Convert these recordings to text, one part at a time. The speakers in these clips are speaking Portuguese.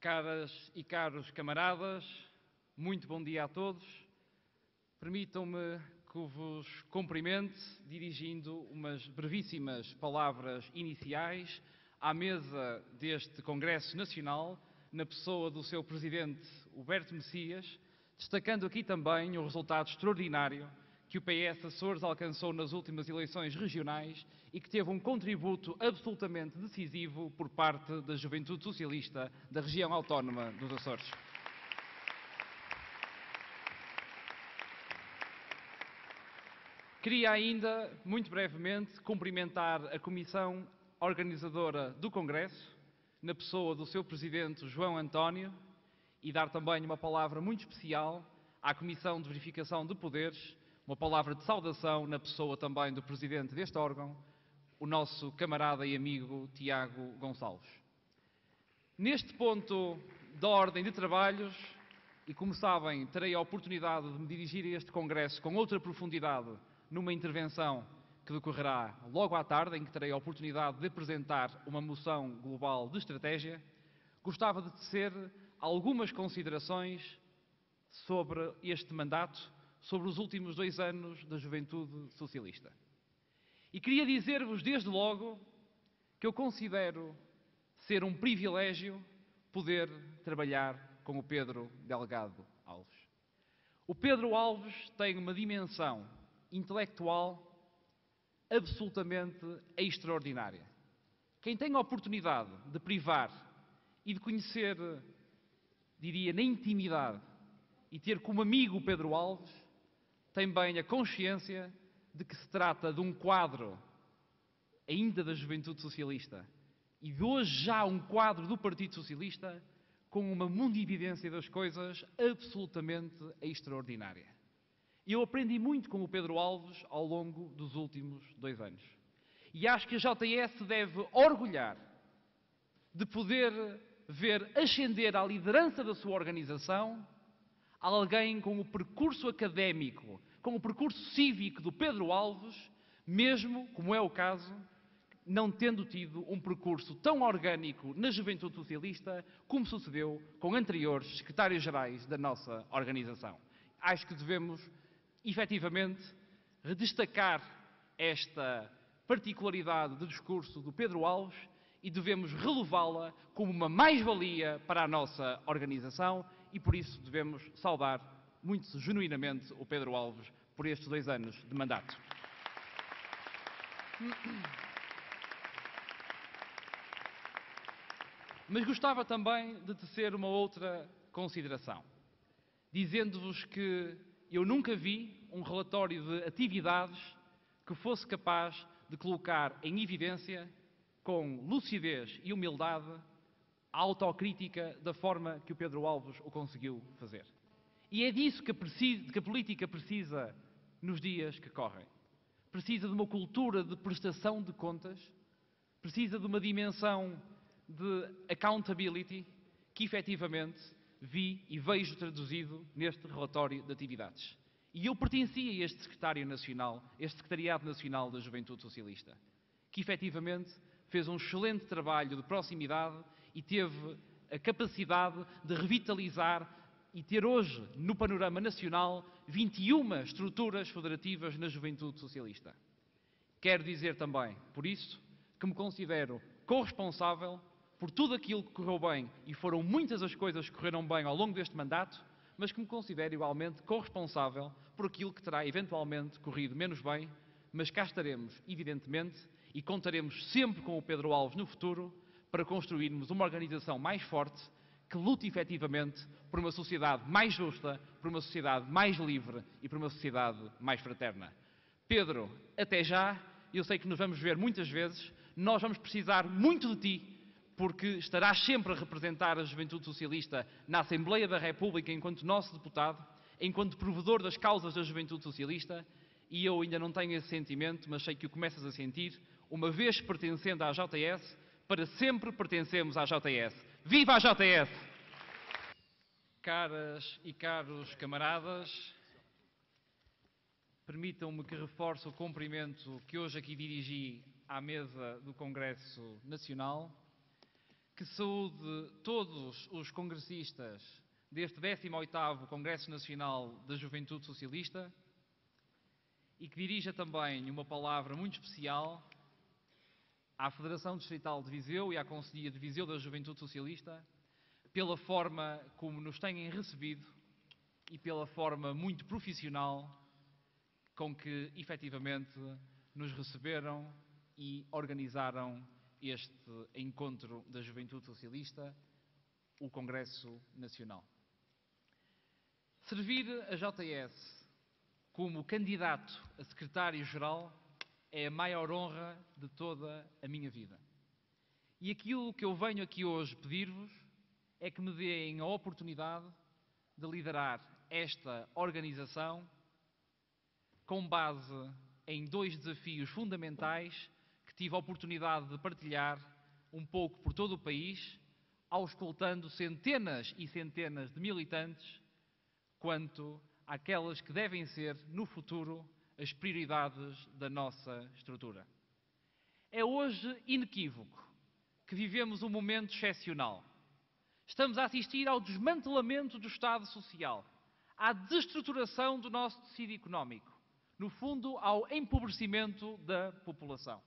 Caras e caros camaradas, muito bom dia a todos. Permitam-me que vos cumprimente dirigindo umas brevíssimas palavras iniciais à mesa deste Congresso Nacional, na pessoa do seu Presidente Huberto Messias, destacando aqui também o resultado extraordinário que o PS Açores alcançou nas últimas eleições regionais e que teve um contributo absolutamente decisivo por parte da Juventude Socialista da região autónoma dos Açores. Queria ainda, muito brevemente, cumprimentar a Comissão Organizadora do Congresso, na pessoa do seu Presidente João António, e dar também uma palavra muito especial à Comissão de Verificação de Poderes, uma palavra de saudação na pessoa também do Presidente deste órgão, o nosso camarada e amigo Tiago Gonçalves. Neste ponto da ordem de trabalhos, e como sabem, terei a oportunidade de me dirigir a este Congresso com outra profundidade numa intervenção que decorrerá logo à tarde, em que terei a oportunidade de apresentar uma moção global de estratégia, gostava de tecer algumas considerações sobre este mandato, sobre os últimos 2 anos da Juventude Socialista. E queria dizer-vos desde logo que eu considero ser um privilégio poder trabalhar com o Pedro Delgado Alves. O Pedro Alves tem uma dimensão intelectual absolutamente extraordinária. Quem tem a oportunidade de privar e de conhecer, diria, na intimidade e ter como amigo o Pedro Alves, tem bem a consciência de que se trata de um quadro ainda da Juventude Socialista e de hoje já um quadro do Partido Socialista com uma mundividência das coisas absolutamente extraordinária. Eu aprendi muito com o Pedro Alves ao longo dos últimos 2 anos. E acho que a JS deve orgulhar de poder ver ascender à liderança da sua organização alguém com o percurso académico, com o percurso cívico do Pedro Alves, mesmo, como é o caso, não tendo tido um percurso tão orgânico na Juventude Socialista como sucedeu com anteriores secretários-gerais da nossa organização. Acho que devemos, efetivamente, destacar esta particularidade de discurso do Pedro Alves e devemos relevá-la como uma mais-valia para a nossa organização e, por isso, devemos saudar muito genuinamente o Pedro Alves por estes 2 anos de mandato. Mas gostava também de tecer uma outra consideração, dizendo-vos que eu nunca vi um relatório de atividades que fosse capaz de colocar em evidência, com lucidez e humildade, a autocrítica da forma que o Pedro Alves o conseguiu fazer. E é disso que a política precisa nos dias que correm. Precisa de uma cultura de prestação de contas, precisa de uma dimensão de accountability que efetivamente vi e vejo traduzido neste relatório de atividades. E eu pertencia a este Secretariado Nacional da Juventude Socialista, que efetivamente fez um excelente trabalho de proximidade e teve a capacidade de revitalizar e ter hoje, no panorama nacional, 21 estruturas federativas na Juventude Socialista. Quero dizer também, por isso, que me considero corresponsável por tudo aquilo que correu bem, e foram muitas as coisas que correram bem ao longo deste mandato, mas que me considero igualmente corresponsável por aquilo que terá eventualmente corrido menos bem, mas cá estaremos, evidentemente, e contaremos sempre com o Pedro Alves no futuro para construirmos uma organização mais forte que lute efetivamente por uma sociedade mais justa, por uma sociedade mais livre e por uma sociedade mais fraterna. Pedro, até já. Eu sei que nos vamos ver muitas vezes. Nós vamos precisar muito de ti, porque estarás sempre a representar a Juventude Socialista na Assembleia da República enquanto nosso deputado, enquanto provedor das causas da Juventude Socialista, e eu ainda não tenho esse sentimento, mas sei que o começas a sentir. Uma vez pertencendo à JS, para sempre pertencemos à JS. Viva a JS! Caras e caros camaradas, permitam-me que reforce o cumprimento que hoje aqui dirigi à mesa do Congresso Nacional, que saúde todos os congressistas deste 18º Congresso Nacional da Juventude Socialista e que dirija também uma palavra muito especial à Federação Distrital de Viseu e à Conselhia de Viseu da Juventude Socialista pela forma como nos têm recebido e pela forma muito profissional com que, efetivamente, nos receberam e organizaram este encontro da Juventude Socialista, o Congresso Nacional. Servir a JS como candidato a secretário-geral é a maior honra de toda a minha vida. E aquilo que eu venho aqui hoje pedir-vos é que me deem a oportunidade de liderar esta organização com base em 2 desafios fundamentais que tive a oportunidade de partilhar um pouco por todo o país, auscultando centenas e centenas de militantes quanto àquelas que devem ser, no futuro, as prioridades da nossa estrutura. É hoje inequívoco que vivemos um momento excepcional. Estamos a assistir ao desmantelamento do Estado Social, à desestruturação do nosso tecido económico, no fundo, ao empobrecimento da população.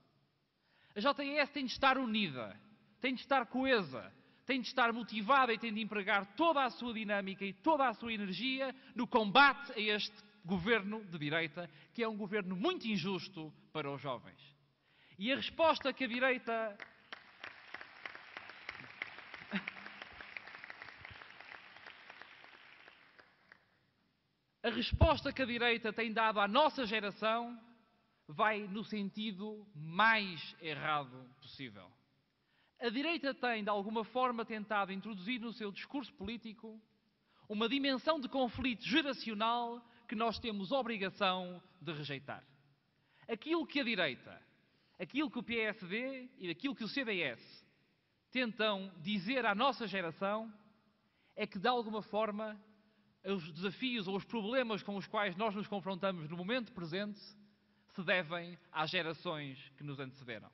A JS tem de estar unida, tem de estar coesa, tem de estar motivada e tem de empregar toda a sua dinâmica e toda a sua energia no combate a este governo de direita, que é um governo muito injusto para os jovens. E a resposta que a direita... A resposta que a direita tem dado à nossa geração vai no sentido mais errado possível. A direita tem, de alguma forma, tentado introduzir no seu discurso político uma dimensão de conflito geracional que nós temos obrigação de rejeitar. Aquilo que a direita, aquilo que o PSD e aquilo que o CDS tentam dizer à nossa geração é que, de alguma forma, os desafios ou os problemas com os quais nós nos confrontamos no momento presente se devem às gerações que nos antecederam.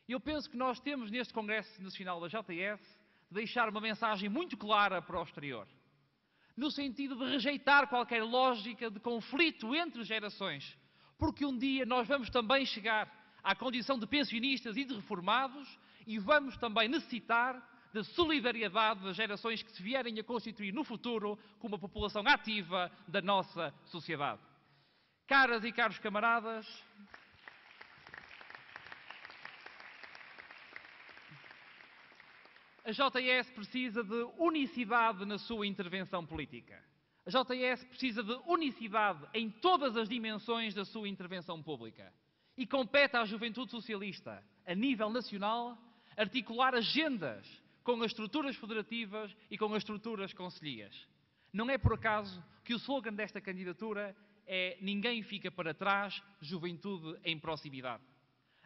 Eu penso que nós temos neste Congresso Nacional da JS de deixar uma mensagem muito clara para o exterior, no sentido de rejeitar qualquer lógica de conflito entre gerações, porque um dia nós vamos também chegar à condição de pensionistas e de reformados e vamos também necessitar da solidariedade das gerações que se vierem a constituir no futuro como uma população ativa da nossa sociedade. Caras e caros camaradas, a JS precisa de unicidade na sua intervenção política. A JS precisa de unicidade em todas as dimensões da sua intervenção pública. E compete à Juventude Socialista, a nível nacional, articular agendas com as estruturas federativas e com as estruturas concelhias. Não é por acaso que o slogan desta candidatura é "Ninguém fica para trás, juventude em proximidade".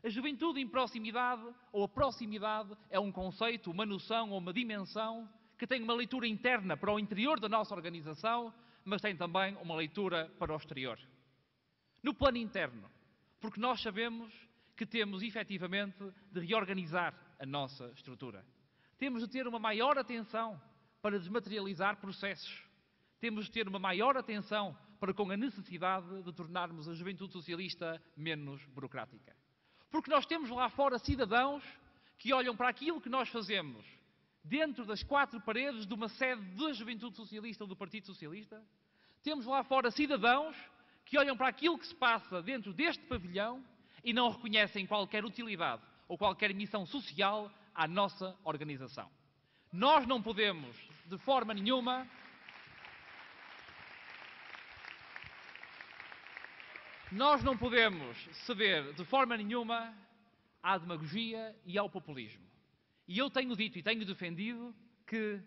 A juventude em proximidade, ou a proximidade, é um conceito, uma noção ou uma dimensão que tem uma leitura interna para o interior da nossa organização, mas tem também uma leitura para o exterior. No plano interno, porque nós sabemos que temos efetivamente de reorganizar a nossa estrutura. Temos de ter uma maior atenção para desmaterializar processos. Temos de ter uma maior atenção para com a necessidade de tornarmos a Juventude Socialista menos burocrática. Porque nós temos lá fora cidadãos que olham para aquilo que nós fazemos dentro das 4 paredes de uma sede da Juventude Socialista ou do Partido Socialista. Temos lá fora cidadãos que olham para aquilo que se passa dentro deste pavilhão e não reconhecem qualquer utilidade ou qualquer missão social à nossa organização. Nós não podemos, de forma nenhuma, ceder de forma nenhuma à demagogia e ao populismo. E eu tenho dito e tenho defendido que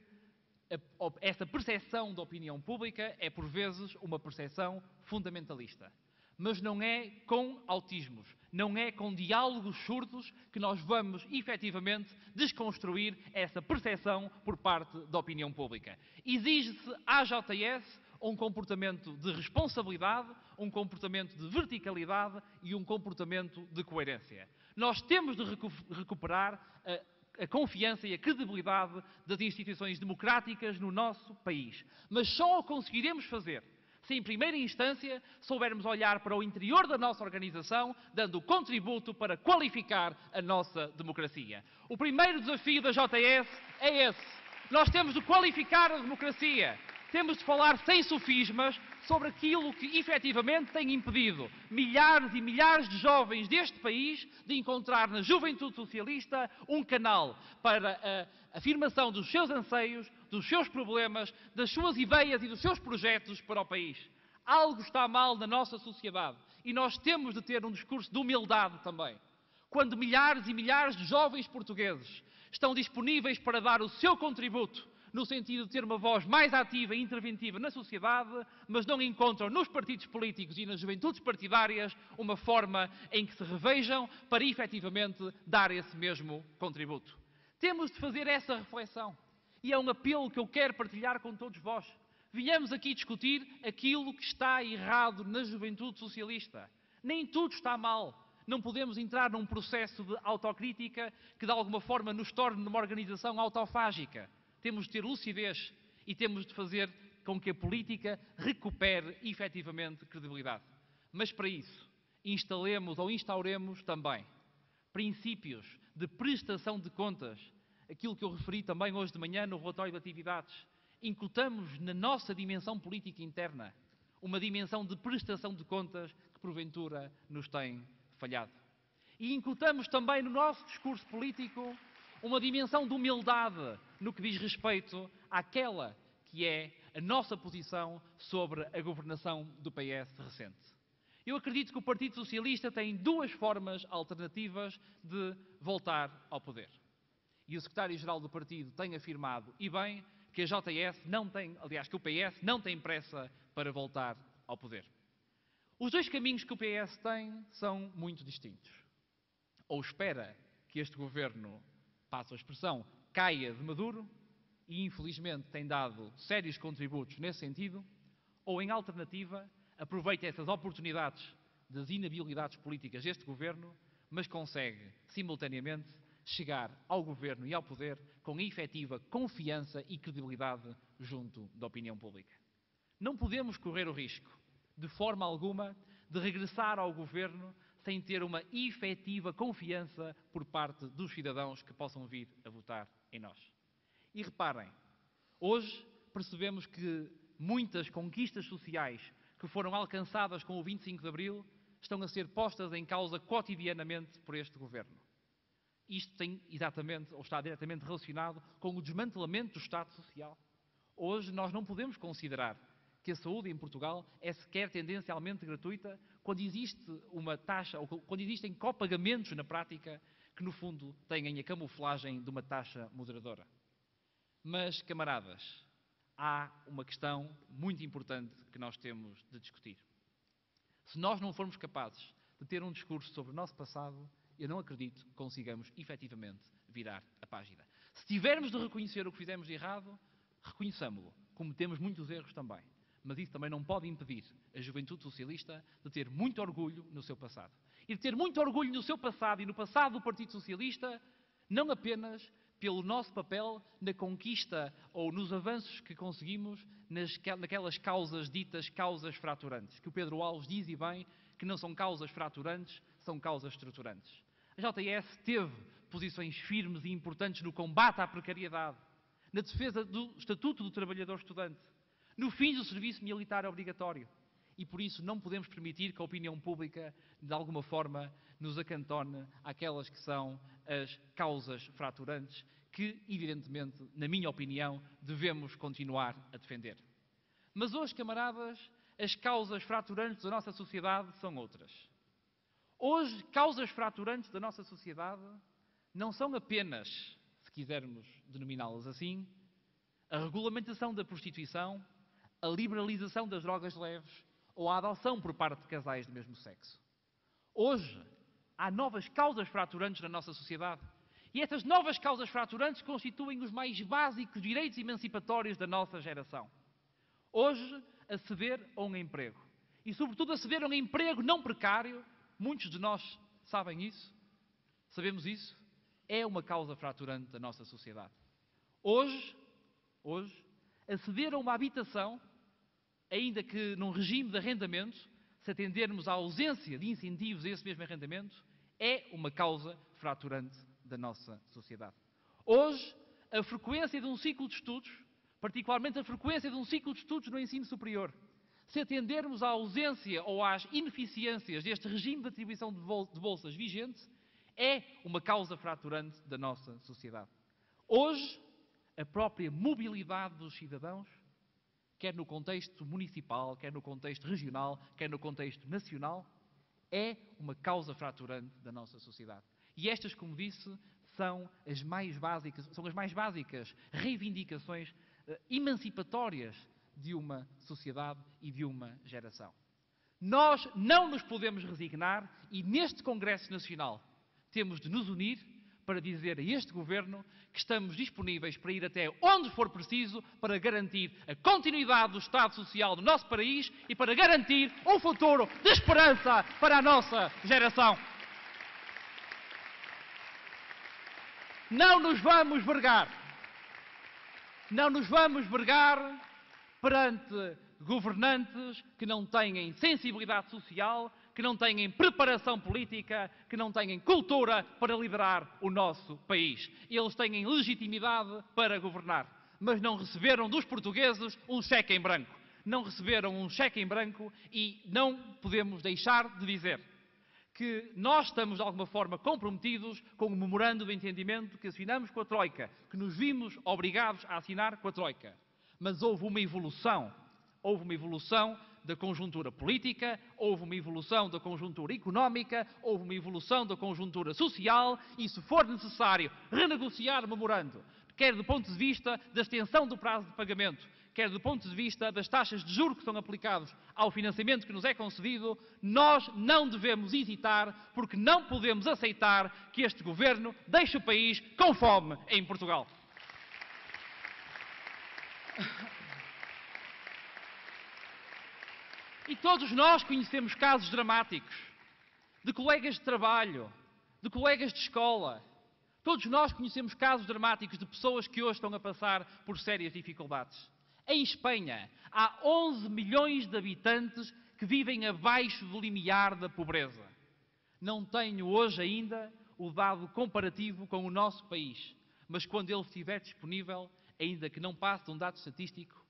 esta percepção da opinião pública é, por vezes, uma percepção fundamentalista. Mas não é com autismos, não é com diálogos surdos que nós vamos, efetivamente, desconstruir essa percepção por parte da opinião pública. Exige-se à JS um comportamento de responsabilidade, um comportamento de verticalidade e um comportamento de coerência. Nós temos de recuperar a confiança e a credibilidade das instituições democráticas no nosso país. Mas só o conseguiremos fazer se, em primeira instância, soubermos olhar para o interior da nossa organização, dando contributo para qualificar a nossa democracia. O primeiro desafio da JS é esse. Nós temos de qualificar a democracia. Temos de falar sem sofismas sobre aquilo que efetivamente tem impedido milhares e milhares de jovens deste país de encontrar na juventude socialista um canal para a afirmação dos seus anseios, dos seus problemas, das suas ideias e dos seus projetos para o país. Algo está mal na nossa sociedade e nós temos de ter um discurso de humildade também. Quando milhares e milhares de jovens portugueses estão disponíveis para dar o seu contributo no sentido de ter uma voz mais ativa e interventiva na sociedade, mas não encontram nos partidos políticos e nas juventudes partidárias uma forma em que se revejam para efetivamente dar esse mesmo contributo. Temos de fazer essa reflexão e é um apelo que eu quero partilhar com todos vós. Viemos aqui discutir aquilo que está errado na juventude socialista. Nem tudo está mal. Não podemos entrar num processo de autocrítica que de alguma forma nos torne numa organização autofágica. Temos de ter lucidez e temos de fazer com que a política recupere efetivamente credibilidade. Mas para isso, instauremos também princípios de prestação de contas, aquilo que eu referi também hoje de manhã no relatório de atividades. Incutamos na nossa dimensão política interna uma dimensão de prestação de contas que porventura nos tem falhado. E incutamos também no nosso discurso político uma dimensão de humildade no que diz respeito àquela que é a nossa posição sobre a governação do PS recente. Eu acredito que o Partido Socialista tem duas formas alternativas de voltar ao poder. E o secretário-geral do partido tem afirmado, e bem, que a JS não tem, aliás, que o PS não tem pressa para voltar ao poder. Os dois caminhos que o PS tem são muito distintos. Ou espera que este governo, passo a expressão, caia de maduro, e infelizmente tem dado sérios contributos nesse sentido, ou em alternativa, aproveita essas oportunidades das inabilidades políticas deste governo, mas consegue, simultaneamente, chegar ao governo e ao poder com efetiva confiança e credibilidade junto da opinião pública. Não podemos correr o risco, de forma alguma, de regressar ao governo sem ter uma efetiva confiança por parte dos cidadãos que possam vir a votar em nós. E reparem, hoje percebemos que muitas conquistas sociais que foram alcançadas com o 25 de Abril estão a ser postas em causa cotidianamente por este governo. Isto tem exatamente, ou está diretamente relacionado com o desmantelamento do Estado Social. Hoje nós não podemos considerar que a saúde em Portugal é sequer tendencialmente gratuita quando existe uma taxa, ou quando existem copagamentos na prática que no fundo têm a camuflagem de uma taxa moderadora. Mas, camaradas, há uma questão muito importante que nós temos de discutir. Se nós não formos capazes de ter um discurso sobre o nosso passado, eu não acredito que consigamos efetivamente virar a página. Se tivermos de reconhecer o que fizemos de errado, reconheçamos-lo. Cometemos muitos erros também. Mas isso também não pode impedir a juventude socialista de ter muito orgulho no seu passado. E de ter muito orgulho no seu passado e no passado do Partido Socialista, não apenas pelo nosso papel na conquista ou nos avanços que conseguimos naquelas causas ditas causas fraturantes, que o Pedro Alves diz e bem que não são causas fraturantes, são causas estruturantes. A JS teve posições firmes e importantes no combate à precariedade, na defesa do Estatuto do Trabalhador Estudante, no fim do serviço militar obrigatório. E por isso não podemos permitir que a opinião pública, de alguma forma, nos acantone àquelas que são as causas fraturantes que, evidentemente, na minha opinião, devemos continuar a defender. Mas hoje, camaradas, as causas fraturantes da nossa sociedade são outras. Hoje, causas fraturantes da nossa sociedade não são apenas, se quisermos denominá-las assim, a regulamentação da prostituição, a liberalização das drogas leves ou a adoção por parte de casais do mesmo sexo. Hoje, há novas causas fraturantes na nossa sociedade e essas novas causas fraturantes constituem os mais básicos direitos emancipatórios da nossa geração. Hoje, aceder a um emprego e, sobretudo, aceder a um emprego não precário, muitos de nós sabem isso, sabemos isso, é uma causa fraturante da nossa sociedade. Hoje, aceder a uma habitação, ainda que num regime de arrendamento, se atendermos à ausência de incentivos a esse mesmo arrendamento, é uma causa fraturante da nossa sociedade. Hoje, a frequência de um ciclo de estudos, particularmente a frequência de um ciclo de estudos no ensino superior, se atendermos à ausência ou às ineficiências deste regime de atribuição de bolsas vigente, é uma causa fraturante da nossa sociedade. Hoje, a própria mobilidade dos cidadãos, quer no contexto municipal, quer no contexto regional, quer no contexto nacional, é uma causa fraturante da nossa sociedade. E estas, como disse, são as mais básicas reivindicações emancipatórias de uma sociedade e de uma geração. Nós não nos podemos resignar e neste Congresso Nacional temos de nos unir para dizer a este Governo que estamos disponíveis para ir até onde for preciso para garantir a continuidade do Estado Social do nosso país e para garantir um futuro de esperança para a nossa geração. Não nos vamos vergar. Não nos vamos vergar perante governantes que não têm sensibilidade social, que não têm preparação política, que não têm cultura para liderar o nosso país. Eles têm legitimidade para governar, mas não receberam dos portugueses um cheque em branco. Não receberam um cheque em branco e não podemos deixar de dizer que nós estamos de alguma forma comprometidos com o memorando de entendimento que assinamos com a Troika, que nos vimos obrigados a assinar com a Troika. Mas houve uma evolução da conjuntura política, houve uma evolução da conjuntura económica, houve uma evolução da conjuntura social e, se for necessário renegociar o memorando, quer do ponto de vista da extensão do prazo de pagamento, quer do ponto de vista das taxas de juros que são aplicados ao financiamento que nos é concedido, nós não devemos hesitar, porque não podemos aceitar que este Governo deixe o país com fome em Portugal. E todos nós conhecemos casos dramáticos de colegas de trabalho, de colegas de escola. Todos nós conhecemos casos dramáticos de pessoas que hoje estão a passar por sérias dificuldades. Em Espanha, há 11 milhões de habitantes que vivem abaixo do limiar da pobreza. Não tenho hoje ainda o dado comparativo com o nosso país, mas quando ele estiver disponível, ainda que não passe de um dado estatístico,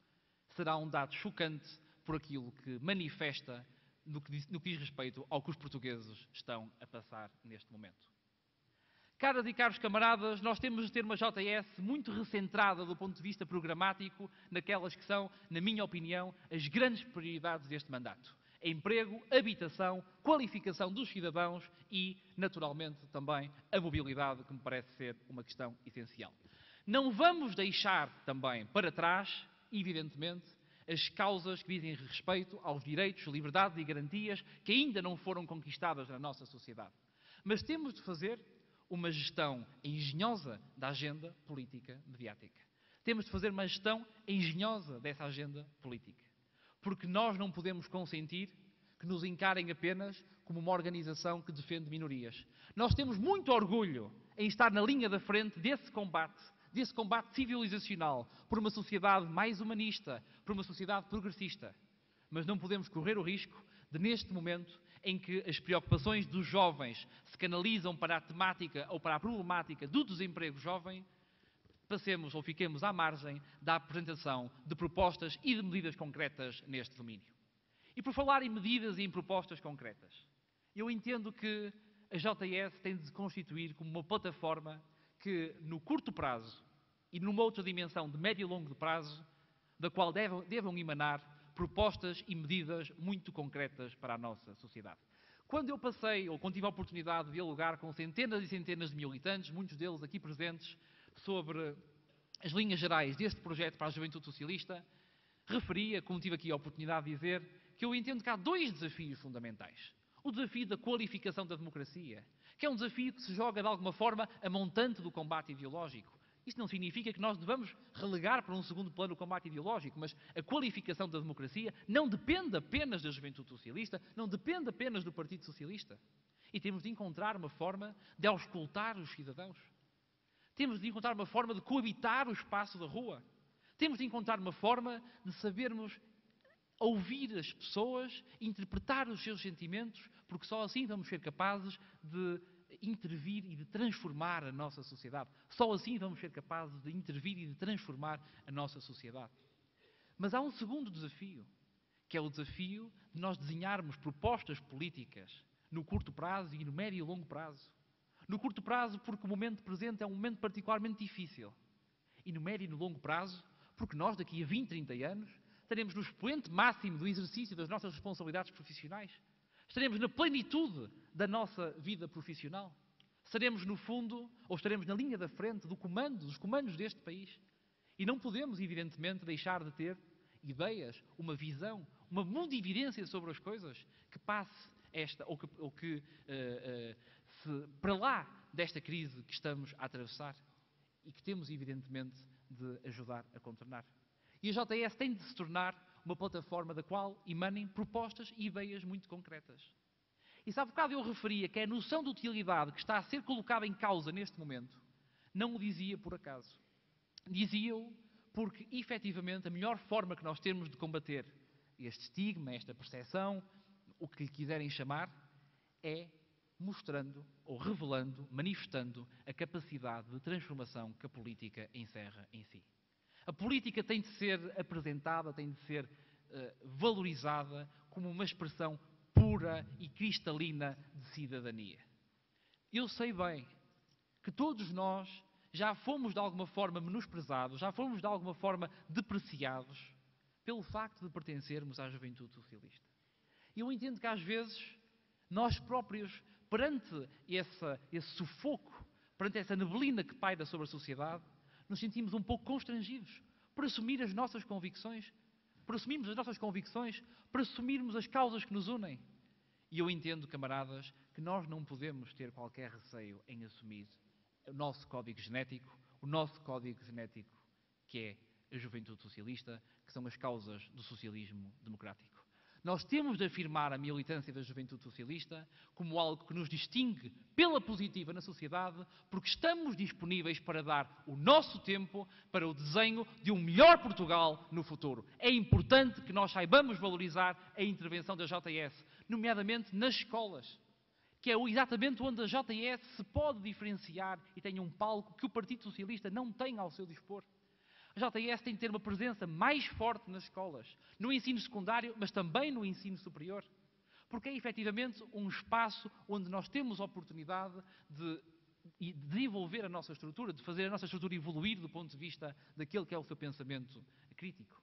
será um dado chocante por aquilo que manifesta no que diz respeito ao que os portugueses estão a passar neste momento. Caras e caros camaradas, nós temos de ter uma JS muito recentrada do ponto de vista programático naquelas que são, na minha opinião, as grandes prioridades deste mandato. Emprego, habitação, qualificação dos cidadãos e, naturalmente, também a mobilidade, que me parece ser uma questão essencial. Não vamos deixar também para trás, evidentemente, as causas que dizem respeito aos direitos, liberdades e garantias que ainda não foram conquistadas na nossa sociedade. Mas temos de fazer uma gestão engenhosa da agenda política mediática. Temos de fazer uma gestão engenhosa dessa agenda política. Porque nós não podemos consentir que nos encarem apenas como uma organização que defende minorias. Nós temos muito orgulho em estar na linha da frente desse combate civilizacional por uma sociedade mais humanista, por uma sociedade progressista. Mas não podemos correr o risco de, neste momento, em que as preocupações dos jovens se canalizam para a temática ou para a problemática do desemprego jovem, passemos ou fiquemos à margem da apresentação de propostas e de medidas concretas neste domínio. E por falar em medidas e em propostas concretas, eu entendo que a JS tem de se constituir como uma plataforma que, no curto prazo e numa outra dimensão de médio e longo prazo, da qual devam emanar propostas e medidas muito concretas para a nossa sociedade. Quando eu passei, ou quando tive a oportunidade de dialogar com centenas e centenas de militantes, muitos deles aqui presentes, sobre as linhas gerais deste projeto para a juventude socialista, referia, como tive aqui a oportunidade de dizer, que eu entendo que há dois desafios fundamentais. O desafio da qualificação da democracia, que é um desafio que se joga de alguma forma a montante do combate ideológico. Isto não significa que nós devamos relegar para um segundo plano o combate ideológico, mas a qualificação da democracia não depende apenas da juventude socialista, não depende apenas do Partido Socialista. E temos de encontrar uma forma de auscultar os cidadãos. Temos de encontrar uma forma de coabitar o espaço da rua. Temos de encontrar uma forma de sabermos ouvir as pessoas, interpretar os seus sentimentos, porque só assim vamos ser capazes de intervir e de transformar a nossa sociedade. Só assim vamos ser capazes de intervir e de transformar a nossa sociedade. Mas há um segundo desafio, que é o desafio de nós desenharmos propostas políticas no curto prazo e no médio e longo prazo. No curto prazo, porque o momento presente é um momento particularmente difícil. E no médio e no longo prazo, porque nós, daqui a 20, 30 anos, estaremos no expoente máximo do exercício das nossas responsabilidades profissionais. Estaremos na plenitude da nossa vida profissional. Estaremos no fundo, ou estaremos na linha da frente dos comandos deste país. E não podemos, evidentemente, deixar de ter ideias, uma visão, uma mundividência sobre as coisas que passe para lá desta crise que estamos a atravessar e que temos, evidentemente, de ajudar a contornar. E a JS tem de se tornar uma plataforma da qual emanem propostas e ideias muito concretas. E sabe, há bocado eu referia que a noção de utilidade que está a ser colocada em causa neste momento, não o dizia por acaso. Dizia-o porque, efetivamente, a melhor forma que nós temos de combater este estigma, esta percepção, o que lhe quiserem chamar, é mostrando ou revelando, manifestando a capacidade de transformação que a política encerra em si. A política tem de ser apresentada, tem de ser valorizada como uma expressão pura e cristalina de cidadania. Eu sei bem que todos nós já fomos de alguma forma menosprezados, já fomos de alguma forma depreciados pelo facto de pertencermos à juventude socialista. Eu entendo que às vezes nós próprios, perante esse sufoco, perante essa neblina que paira sobre a sociedade, nos sentimos um pouco constrangidos por assumir as nossas convicções, por assumirmos as nossas convicções, por assumirmos as causas que nos unem. E eu entendo, camaradas, que nós não podemos ter qualquer receio em assumir o nosso código genético que é a juventude socialista, que são as causas do socialismo democrático. Nós temos de afirmar a militância da juventude socialista como algo que nos distingue pela positiva na sociedade, porque estamos disponíveis para dar o nosso tempo para o desenho de um melhor Portugal no futuro. É importante que nós saibamos valorizar a intervenção da JS, nomeadamente nas escolas, que é exatamente onde a JS se pode diferenciar e tem um palco que o Partido Socialista não tem ao seu dispor. A JS tem de ter uma presença mais forte nas escolas, no ensino secundário, mas também no ensino superior. Porque é efetivamente um espaço onde nós temos a oportunidade de desenvolver a nossa estrutura, de fazer a nossa estrutura evoluir do ponto de vista daquele que é o seu pensamento crítico.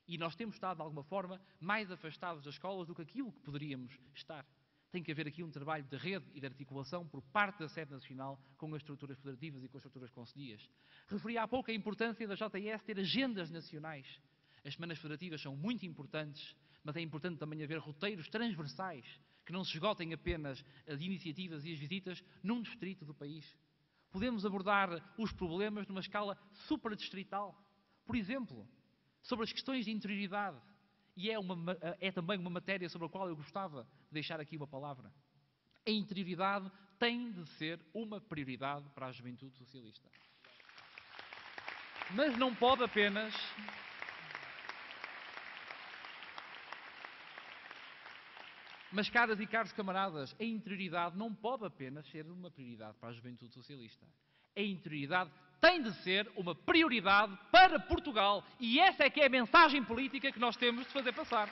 E nós temos estado, de alguma forma, mais afastados das escolas do que aquilo que poderíamos estar. Tem que haver aqui um trabalho de rede e de articulação por parte da sede nacional com as estruturas federativas e com as estruturas concedidas. Referi há pouco a importância da JS ter agendas nacionais. As semanas federativas são muito importantes, mas é importante também haver roteiros transversais, que não se esgotem apenas as iniciativas e as visitas num distrito do país. Podemos abordar os problemas numa escala supradistrital. Por exemplo, sobre as questões de interioridade. E é também uma matéria sobre a qual eu gostava de deixar aqui uma palavra. A interioridade tem de ser uma prioridade para a juventude socialista. Mas não pode apenas... Mas, caras e caros camaradas, a interioridade não pode apenas ser uma prioridade para a juventude socialista. A interioridade tem de ser uma prioridade para Portugal. E essa é que é a mensagem política que nós temos de fazer passar.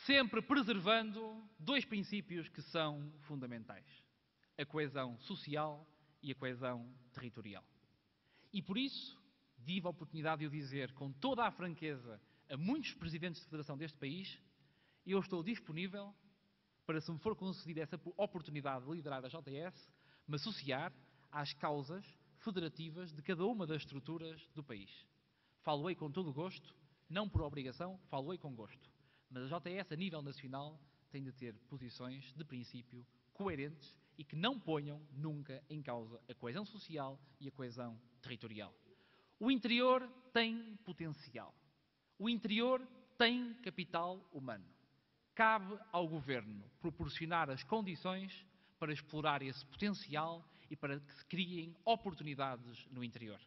Sempre preservando dois princípios que são fundamentais: a coesão social e a coesão territorial. E por isso, tive a oportunidade de o dizer com toda a franqueza a muitos presidentes de federação deste país, eu estou disponível para, se me for concedida essa oportunidade de liderar a JS, me associar às causas federativas de cada uma das estruturas do país. Falo-ei com todo o gosto, não por obrigação, falo-ei com gosto. Mas a JS, a nível nacional, tem de ter posições de princípio coerentes e que não ponham nunca em causa a coesão social e a coesão territorial. O interior tem potencial. O interior tem capital humano. cabe ao Governo proporcionar as condições para explorar esse potencial e para que se criem oportunidades no interior.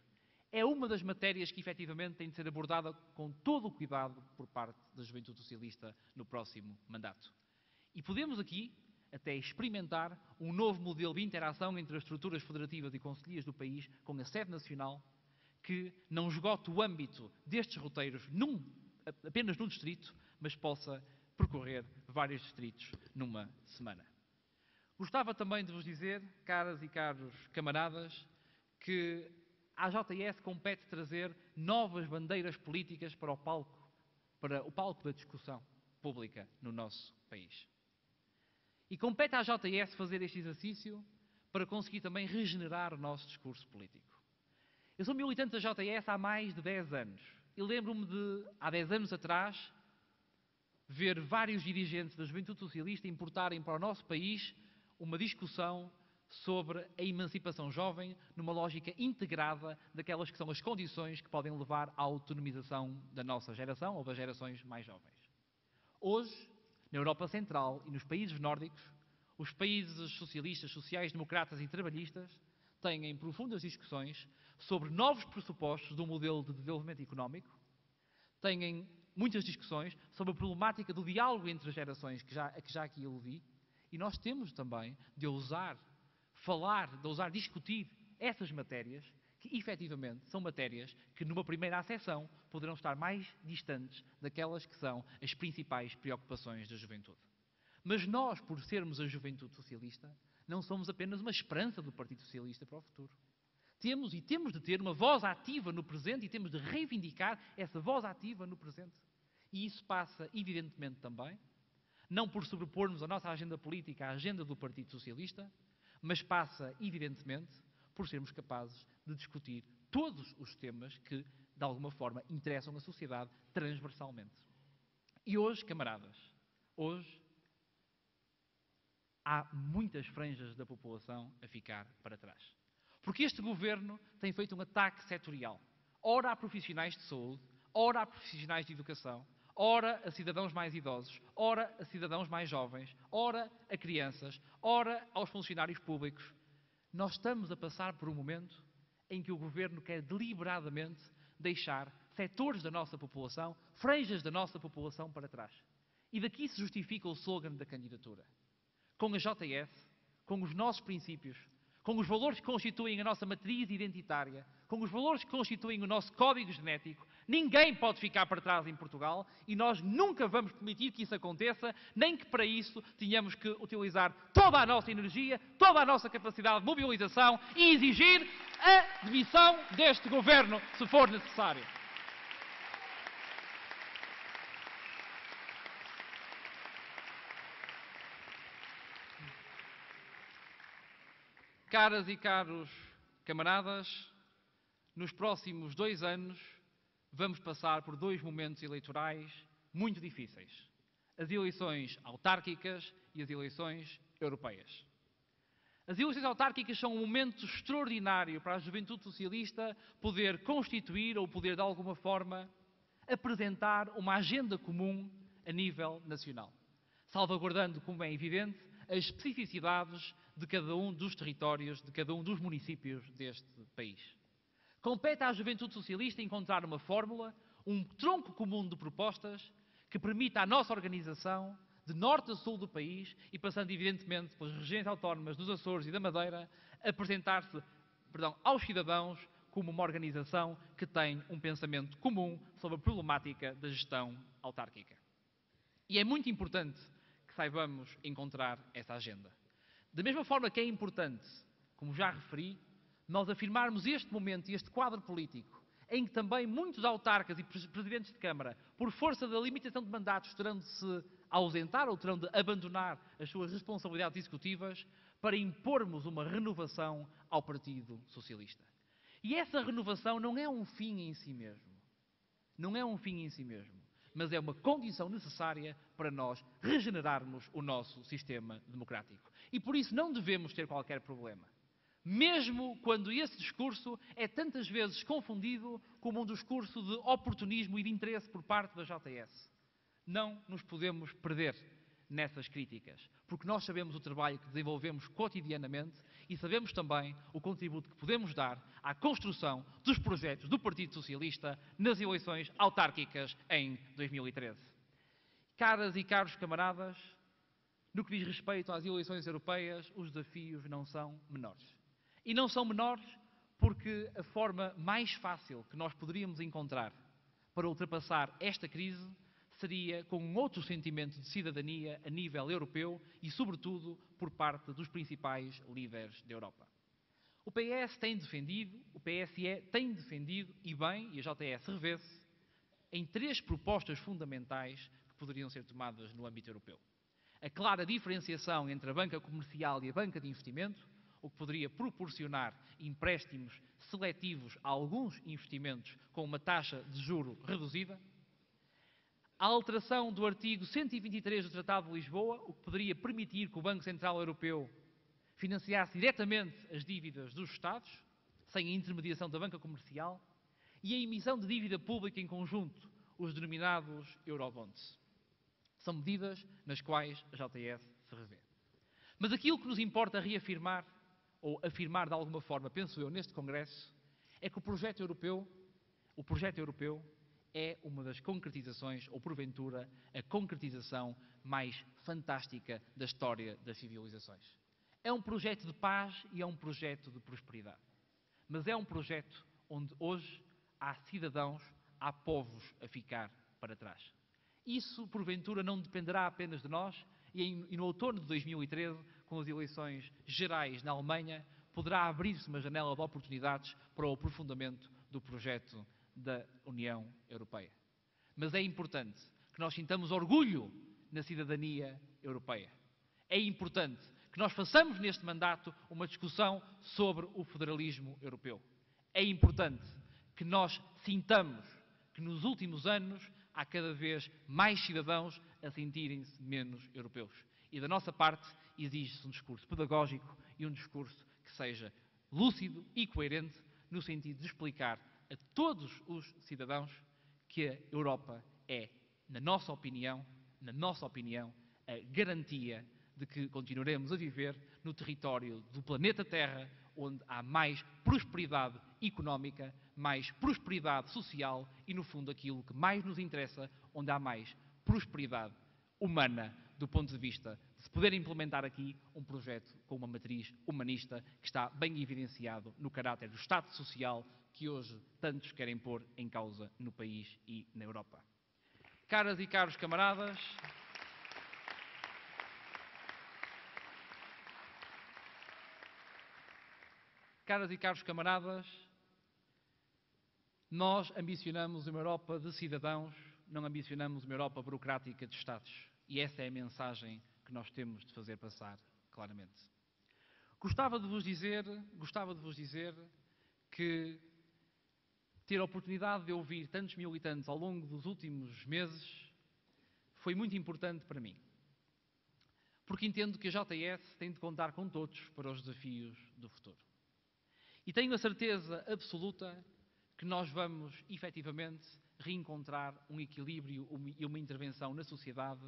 É uma das matérias que efetivamente tem de ser abordada com todo o cuidado por parte da Juventude Socialista no próximo mandato. E podemos aqui até experimentar um novo modelo de interação entre as estruturas federativas e concelhias do país com a sede nacional, que não esgote o âmbito destes roteiros apenas num distrito, mas possa percorrer vários distritos numa semana. Gostava também de vos dizer, caras e caros camaradas, que à JS compete trazer novas bandeiras políticas para o palco da discussão pública no nosso país. E compete à JS fazer este exercício para conseguir também regenerar o nosso discurso político. Eu sou militante da JS há mais de 10 anos. E lembro-me de, há 10 anos atrás, ver vários dirigentes da Juventude Socialista importarem para o nosso país uma discussão sobre a emancipação jovem numa lógica integrada daquelas que são as condições que podem levar à autonomização da nossa geração ou das gerações mais jovens. Hoje, na Europa Central e nos países nórdicos, os países socialistas, sociais-democratas e trabalhistas têm profundas discussões sobre novos pressupostos do modelo de desenvolvimento económico, têm muitas discussões sobre a problemática do diálogo entre as gerações, que já aqui aludi, e nós temos também de ousar falar, de ousar discutir essas matérias, que efetivamente são matérias que numa primeira acessão poderão estar mais distantes daquelas que são as principais preocupações da juventude. Mas nós, por sermos a Juventude Socialista, não somos apenas uma esperança do Partido Socialista para o futuro. Temos de ter uma voz ativa no presente e temos de reivindicar essa voz ativa no presente. E isso passa, evidentemente, também, não por sobrepormos a nossa agenda política à agenda do Partido Socialista, mas passa, evidentemente, por sermos capazes de discutir todos os temas que, de alguma forma, interessam a sociedade transversalmente. E hoje, camaradas, hoje há muitas franjas da população a ficar para trás. Porque este governo tem feito um ataque setorial. Ora a profissionais de saúde, ora a profissionais de educação, ora a cidadãos mais idosos, ora a cidadãos mais jovens, ora a crianças, ora aos funcionários públicos. Nós estamos a passar por um momento em que o governo quer deliberadamente deixar setores da nossa população, franjas da nossa população para trás. E daqui se justifica o slogan da candidatura. Com a JS, com os nossos princípios, com os valores que constituem a nossa matriz identitária, com os valores que constituem o nosso código genético, ninguém pode ficar para trás em Portugal e nós nunca vamos permitir que isso aconteça, nem que para isso tenhamos que utilizar toda a nossa energia, toda a nossa capacidade de mobilização e exigir a demissão deste governo, se for necessário. Caras e caros camaradas, nos próximos 2 anos vamos passar por 2 momentos eleitorais muito difíceis. As eleições autárquicas e as eleições europeias. As eleições autárquicas são um momento extraordinário para a Juventude Socialista poder constituir ou poder, de alguma forma, apresentar uma agenda comum a nível nacional, salvaguardando, como é evidente, as especificidades de cada um dos territórios, de cada um dos municípios deste país. Compete à Juventude Socialista encontrar uma fórmula, um tronco comum de propostas que permita à nossa organização, de norte a sul do país e passando evidentemente pelas regiões autónomas dos Açores e da Madeira, apresentar-se, aos cidadãos como uma organização que tem um pensamento comum sobre a problemática da gestão autárquica. E é muito importante que saibamos encontrar essa agenda. Da mesma forma que é importante, como já referi, nós afirmarmos este momento e este quadro político em que também muitos autarcas e presidentes de Câmara, por força da limitação de mandatos, terão de se ausentar ou terão de abandonar as suas responsabilidades executivas para impormos uma renovação ao Partido Socialista. E essa renovação não é um fim em si mesmo. Não é um fim em si mesmo, mas é uma condição necessária para nós regenerarmos o nosso sistema democrático. E por isso não devemos ter qualquer problema. Mesmo quando esse discurso é tantas vezes confundido como um discurso de oportunismo e de interesse por parte da JS. Não nos podemos perder. nessas críticas, porque nós sabemos o trabalho que desenvolvemos cotidianamente e sabemos também o contributo que podemos dar à construção dos projetos do Partido Socialista nas eleições autárquicas em 2013. Caras e caros camaradas, no que diz respeito às eleições europeias, os desafios não são menores. E não são menores porque a forma mais fácil que nós poderíamos encontrar para ultrapassar esta crise seria com um outro sentimento de cidadania a nível europeu e, sobretudo, por parte dos principais líderes da Europa. O PS tem defendido, o PSE tem defendido, e bem, e a JTS revê-se, em 3 propostas fundamentais que poderiam ser tomadas no âmbito europeu. A clara diferenciação entre a banca comercial e a banca de investimento, o que poderia proporcionar empréstimos seletivos a alguns investimentos com uma taxa de juro reduzida. A alteração do artigo 123 do Tratado de Lisboa, o que poderia permitir que o Banco Central Europeu financiasse diretamente as dívidas dos Estados, sem a intermediação da banca comercial, e a emissão de dívida pública em conjunto, os denominados Eurobonds. São medidas nas quais a JTS se revê. Mas aquilo que nos importa reafirmar, ou afirmar de alguma forma, penso eu, neste Congresso, é que o projeto europeu é uma das concretizações, ou porventura, a concretização mais fantástica da história das civilizações. É um projeto de paz e é um projeto de prosperidade. Mas é um projeto onde hoje há cidadãos, há povos a ficar para trás. Isso, porventura, não dependerá apenas de nós e no outono de 2013, com as eleições gerais na Alemanha, poderá abrir-se uma janela de oportunidades para o aprofundamento do projeto da União Europeia. Mas é importante que nós sintamos orgulho na cidadania europeia. É importante que nós façamos neste mandato uma discussão sobre o federalismo europeu. É importante que nós sintamos que nos últimos anos há cada vez mais cidadãos a sentirem-se menos europeus. E da nossa parte exige-se um discurso pedagógico e um discurso que seja lúcido e coerente no sentido de explicar a todos os cidadãos que a Europa é, na nossa opinião, a garantia de que continuaremos a viver no território do planeta Terra, onde há mais prosperidade económica, mais prosperidade social e, no fundo, aquilo que mais nos interessa, onde há mais prosperidade humana, do ponto de vista de se poder implementar aqui um projeto com uma matriz humanista que está bem evidenciado no caráter do Estado social que hoje tantos querem pôr em causa no país e na Europa. Caras e caros camaradas, nós ambicionamos uma Europa de cidadãos, não ambicionamos uma Europa burocrática de Estados. E essa é a mensagem que nós temos de fazer passar claramente. Gostava de vos dizer que ter a oportunidade de ouvir tantos militantes ao longo dos últimos meses foi muito importante para mim. Porque entendo que a JTS tem de contar com todos para os desafios do futuro. E tenho a certeza absoluta que nós vamos, efetivamente, reencontrar um equilíbrio e uma intervenção na sociedade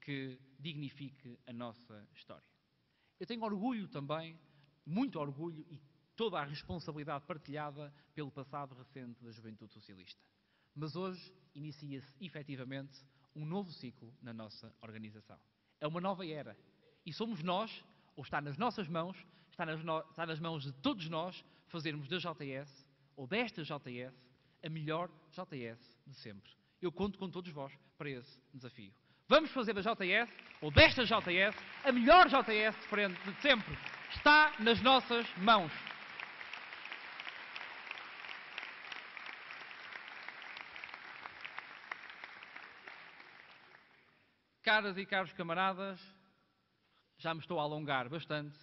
que dignifique a nossa história. Eu tenho orgulho também, muito orgulho e toda a responsabilidade partilhada pelo passado recente da Juventude Socialista. Mas hoje inicia-se, efetivamente, um novo ciclo na nossa organização. É uma nova era. E somos nós, ou está nas nossas mãos, está nas mãos de todos nós, fazermos da JTS, ou desta JTS, a melhor JTS de sempre. Eu conto com todos vós para esse desafio. Vamos fazer da JTS, ou desta JTS, a melhor JTS de sempre. Está nas nossas mãos. Caras e caros camaradas, já me estou a alongar bastante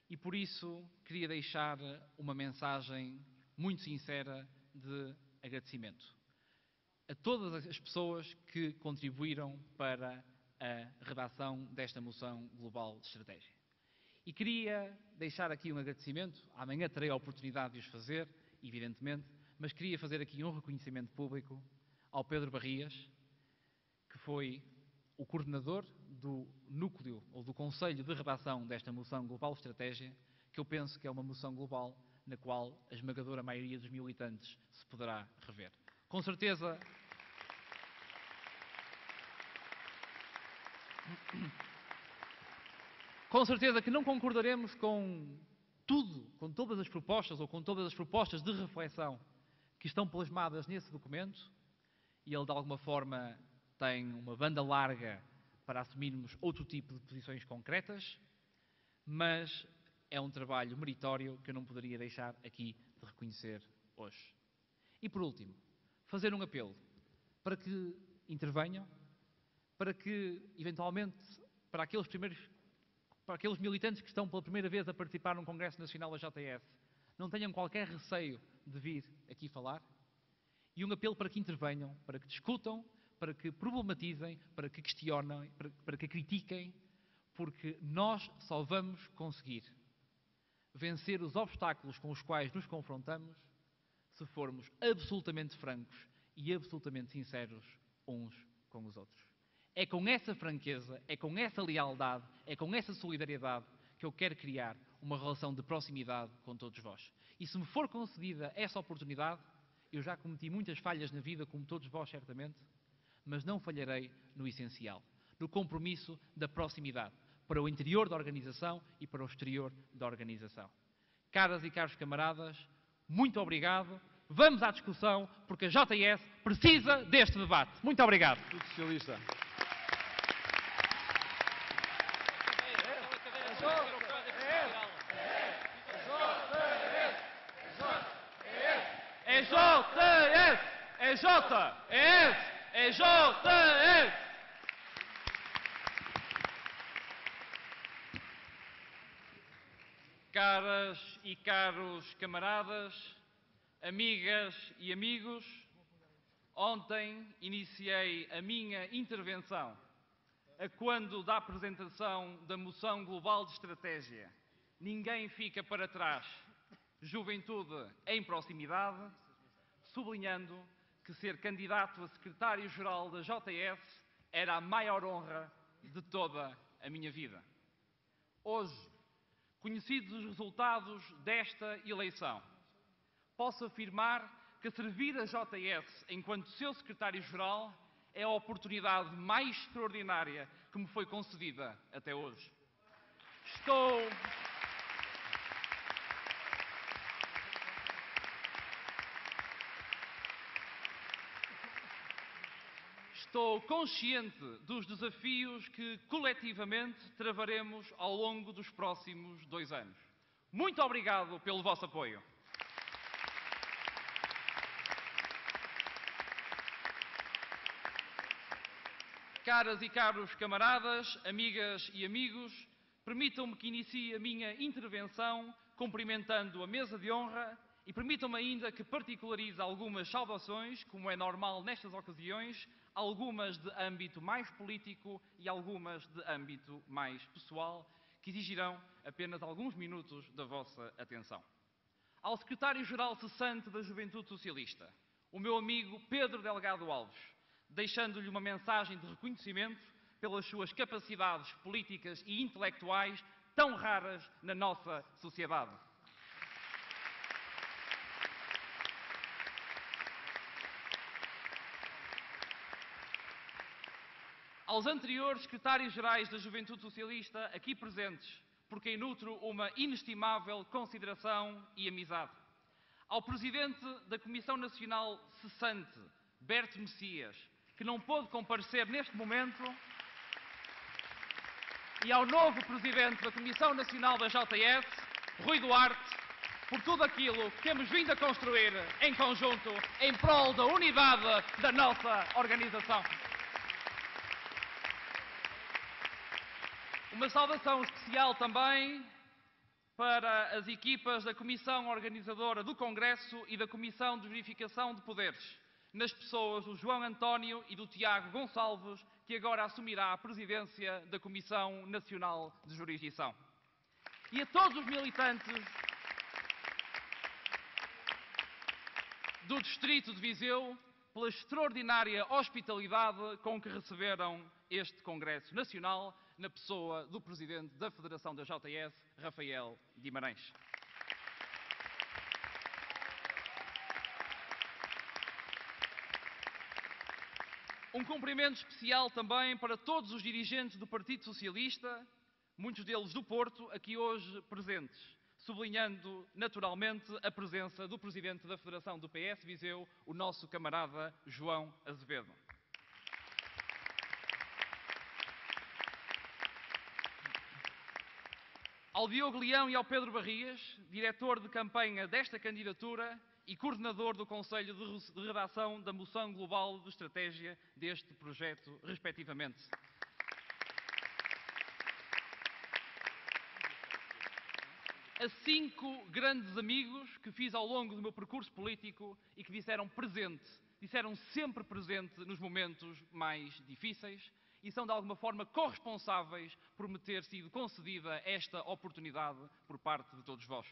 e por isso queria deixar uma mensagem muito sincera de agradecimento a todas as pessoas que contribuíram para a redação desta moção global de estratégia. E queria deixar aqui um agradecimento, amanhã terei a oportunidade de os fazer, evidentemente, mas queria fazer aqui um reconhecimento público ao Pedro Barrias, que foi o coordenador do núcleo ou do conselho de redação desta moção global de estratégia, que eu penso que é uma moção global na qual a esmagadora maioria dos militantes se poderá rever. Com certeza, que não concordaremos com tudo, com todas as propostas ou com todas as propostas de reflexão que estão plasmadas nesse documento, e ele de alguma forma tem uma banda larga para assumirmos outro tipo de posições concretas, mas é um trabalho meritório que eu não poderia deixar aqui de reconhecer hoje. E por último, fazer um apelo para que intervenham, para que, eventualmente, para aqueles militantes que estão pela primeira vez a participar num Congresso Nacional da JS, não tenham qualquer receio de vir aqui falar, e um apelo para que intervenham, para que discutam, para que problematizem, para que questionem, para que critiquem, porque nós só vamos conseguir vencer os obstáculos com os quais nos confrontamos se formos absolutamente francos e absolutamente sinceros uns com os outros. É com essa franqueza, é com essa lealdade, é com essa solidariedade que eu quero criar uma relação de proximidade com todos vós. E se me for concedida essa oportunidade, eu já cometi muitas falhas na vida, como todos vós certamente, mas não falharei no essencial, no compromisso da proximidade, para o interior da organização e para o exterior da organização. Caras e caros camaradas, muito obrigado. Vamos à discussão, porque a JS precisa deste debate. Muito obrigado. Socialista. É JS! É JS! É JS! Caras e caros camaradas, amigas e amigos, ontem iniciei a minha intervenção a quando da apresentação da moção global de estratégia Ninguém fica para trás, juventude em proximidade, sublinhando que ser candidato a secretário-geral da JS era a maior honra de toda a minha vida. Hoje, conhecidos os resultados desta eleição, posso afirmar que servir a JS enquanto seu secretário-geral é a oportunidade mais extraordinária que me foi concedida até hoje. Estou consciente dos desafios que coletivamente travaremos ao longo dos próximos 2 anos. Muito obrigado pelo vosso apoio. Caras e caros camaradas, amigas e amigos, permitam-me que inicie a minha intervenção cumprimentando a mesa de honra e permitam-me ainda que particularize algumas saudações, como é normal nestas ocasiões, algumas de âmbito mais político e algumas de âmbito mais pessoal, que exigirão apenas alguns minutos da vossa atenção. Ao secretário-geral cessante da Juventude Socialista, o meu amigo Pedro Delgado Alves, deixando-lhe uma mensagem de reconhecimento pelas suas capacidades políticas e intelectuais tão raras na nossa sociedade. Aos anteriores secretários-gerais da Juventude Socialista aqui presentes, por quem nutro uma inestimável consideração e amizade. Ao Presidente da Comissão Nacional cessante, Berto Messias, que não pôde comparecer neste momento, e ao novo Presidente da Comissão Nacional da JS, Rui Duarte, por tudo aquilo que temos vindo a construir em conjunto em prol da unidade da nossa organização. Uma saudação especial também para as equipas da Comissão Organizadora do Congresso e da Comissão de Verificação de Poderes, nas pessoas do João António e do Tiago Gonçalves, que agora assumirá a presidência da Comissão Nacional de Jurisdição. E a todos os militantes do Distrito de Viseu, pela extraordinária hospitalidade com que receberam este Congresso Nacional, na pessoa do Presidente da Federação da JS, Rafael Guimarães. Um cumprimento especial também para todos os dirigentes do Partido Socialista, muitos deles do Porto, aqui hoje presentes, sublinhando naturalmente a presença do Presidente da Federação do PS Viseu, o nosso camarada João Azevedo. Ao Diogo Leão e ao Pedro Barrias, diretor de campanha desta candidatura e coordenador do Conselho de Redação da Moção Global de Estratégia deste projeto, respectivamente. A 5 grandes amigos que fiz ao longo do meu percurso político e que disseram sempre presente nos momentos mais difíceis e são de alguma forma corresponsáveis por me ter sido concedida esta oportunidade por parte de todos vós.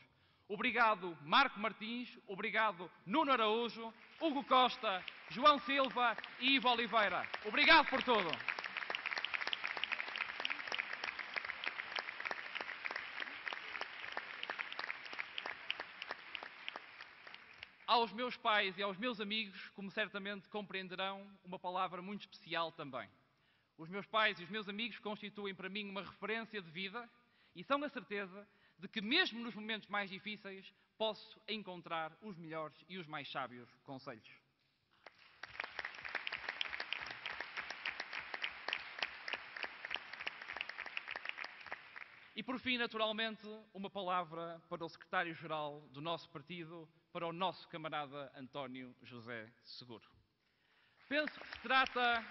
Obrigado, Marco Martins, obrigado, Nuno Araújo, Hugo Costa, João Silva e Ivo Oliveira. Obrigado por tudo. Aos meus pais e aos meus amigos, como certamente compreenderão, uma palavra muito especial também. Os meus pais e os meus amigos constituem para mim uma referência de vida e são a certeza de que mesmo nos momentos mais difíceis posso encontrar os melhores e os mais sábios conselhos. E por fim, naturalmente, uma palavra para o secretário-geral do nosso partido, para o nosso camarada António José Seguro. Penso que se trata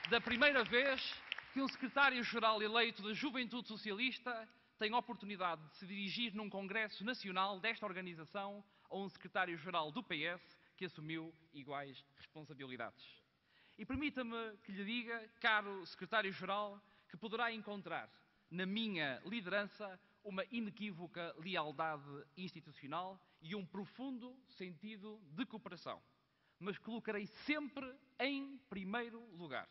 da primeira vez que um secretário-geral eleito da Juventude Socialista tem a oportunidade de se dirigir num Congresso Nacional desta organização a um secretário-geral do PS que assumiu iguais responsabilidades. E permita-me que lhe diga, caro secretário-geral, que poderá encontrar na minha liderança uma inequívoca lealdade institucional e um profundo sentido de cooperação. Mas colocarei sempre em primeiro lugar,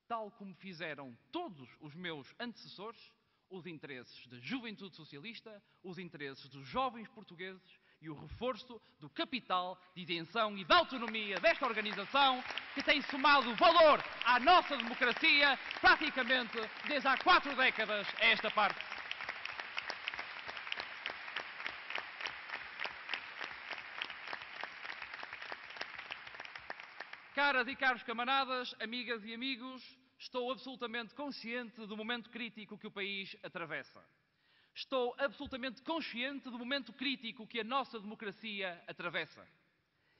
tal como fizeram todos os meus antecessores, os interesses da juventude socialista, os interesses dos jovens portugueses e o reforço do capital de isenção e de autonomia desta organização que tem somado valor à nossa democracia praticamente desde há 4 décadas a esta parte. Caras e caros camaradas, amigas e amigos, estou absolutamente consciente do momento crítico que o país atravessa. Estou absolutamente consciente do momento crítico que a nossa democracia atravessa.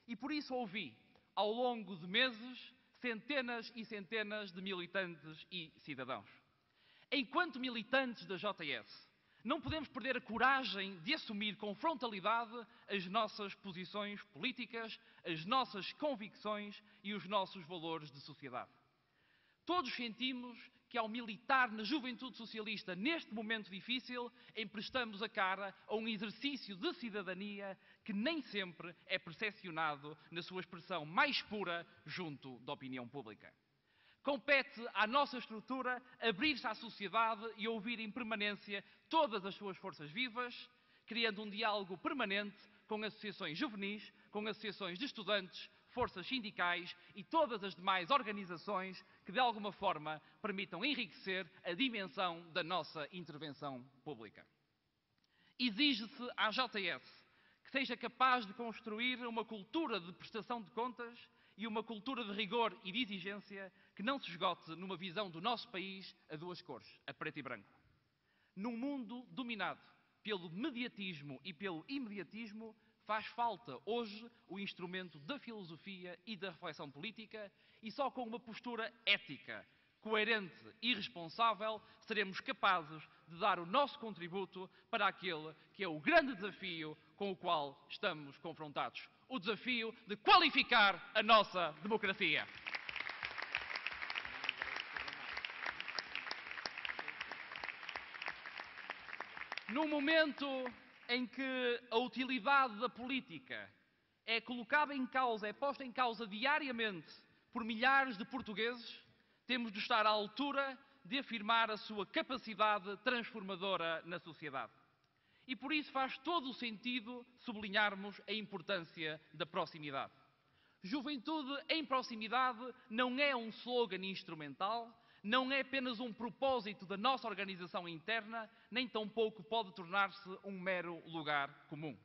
E por isso ouvi, ao longo de meses, centenas e centenas de militantes e cidadãos. Enquanto militantes da JS, não podemos perder a coragem de assumir com frontalidade as nossas posições políticas, as nossas convicções e os nossos valores de sociedade. Todos sentimos que ao militar na juventude socialista neste momento difícil, emprestamos a cara a um exercício de cidadania que nem sempre é percepcionado na sua expressão mais pura junto da opinião pública. Compete à nossa estrutura abrir-se à sociedade e ouvir em permanência todas as suas forças vivas, criando um diálogo permanente com associações juvenis, com associações de estudantes, forças sindicais e todas as demais organizações que, de alguma forma, permitam enriquecer a dimensão da nossa intervenção pública. Exige-se à JS que seja capaz de construir uma cultura de prestação de contas e uma cultura de rigor e de exigência que não se esgote numa visão do nosso país a 2 cores, a preto e branco. Num mundo dominado pelo mediatismo e pelo imediatismo, faz falta hoje o instrumento da filosofia e da reflexão política e só com uma postura ética, coerente e responsável seremos capazes de dar o nosso contributo para aquele que é o grande desafio com o qual estamos confrontados. O desafio de qualificar a nossa democracia. Num momento em que a utilidade da política é colocada em causa, é posta em causa diariamente por milhares de portugueses, temos de estar à altura de afirmar a sua capacidade transformadora na sociedade. E por isso faz todo o sentido sublinharmos a importância da proximidade. Juventude em proximidade não é um slogan instrumental, não é apenas um propósito da nossa organização interna, nem tampouco pode tornar-se um mero lugar comum.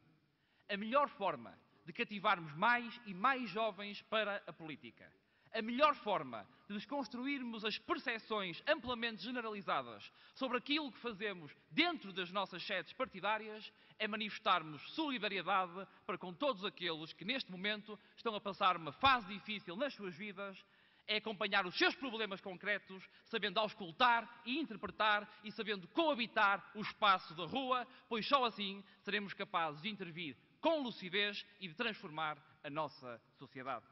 A melhor forma de cativarmos mais e mais jovens para a política, a melhor forma de desconstruirmos as percepções amplamente generalizadas sobre aquilo que fazemos dentro das nossas sedes partidárias é manifestarmos solidariedade para com todos aqueles que neste momento estão a passar uma fase difícil nas suas vidas, é acompanhar os seus problemas concretos, sabendo auscultar e interpretar e sabendo coabitar o espaço da rua, pois só assim seremos capazes de intervir com lucidez e de transformar a nossa sociedade.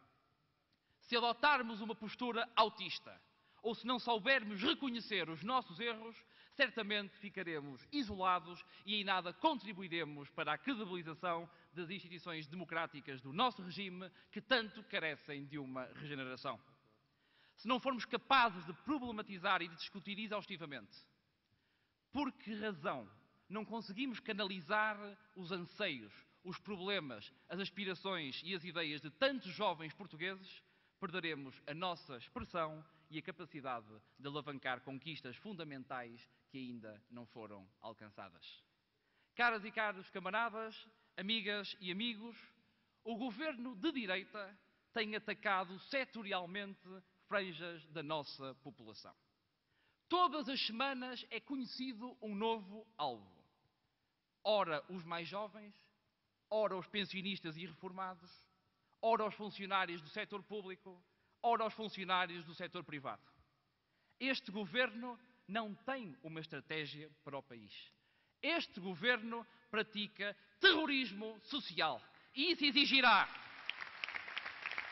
Se adotarmos uma postura autista, ou se não soubermos reconhecer os nossos erros, certamente ficaremos isolados e em nada contribuiremos para a credibilização das instituições democráticas do nosso regime, que tanto carecem de uma regeneração. Se não formos capazes de problematizar e de discutir exaustivamente por que razão não conseguimos canalizar os anseios, os problemas, as aspirações e as ideias de tantos jovens portugueses, perderemos a nossa expressão e a capacidade de alavancar conquistas fundamentais que ainda não foram alcançadas. Caras e caros camaradas, amigas e amigos, o governo de direita tem atacado setorialmente franjas da nossa população. Todas as semanas é conhecido um novo alvo. Ora os mais jovens, ora os pensionistas e reformados, ora os funcionários do setor público, ora os funcionários do setor privado. Este governo não tem uma estratégia para o país. Este governo pratica terrorismo social. E isso exigirá,